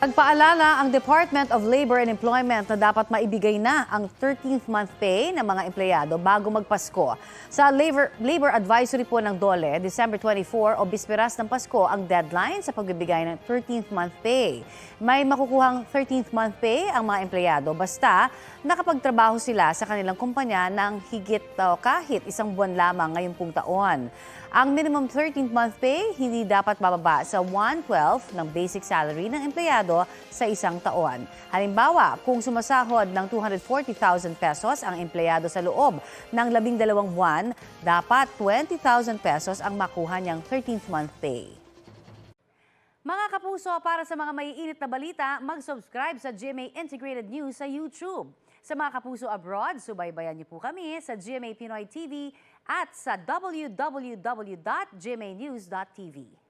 Nagpaalala ang Department of Labor and Employment na dapat maibigay na ang 13th month pay ng mga empleyado bago magpasko. Sa Labor Advisory po ng DOLE, December 24 o bisperas ng Pasko ang deadline sa pagbibigay ng 13th month pay. May makukuhang 13th month pay ang mga empleyado basta nakapagtrabaho sila sa kanilang kumpanya ng higit kahit isang buwan lamang ngayong pong taon. Ang minimum 13th month pay hindi dapat bababa sa 1/12 ng basic salary ng empleyado sa isang taon. Halimbawa, kung sumasahod ng 240,000 pesos ang empleyado sa loob ng 12 buwan, dapat 20,000 pesos ang makuha niyang 13th month pay. Mga kapuso, para sa mga maiinit na balita, mag-subscribe sa GMA Integrated News sa YouTube. Sa mga kapuso abroad, subaybayan niyo po kami sa GMA Pinoy TV at sa www.gmanews.tv.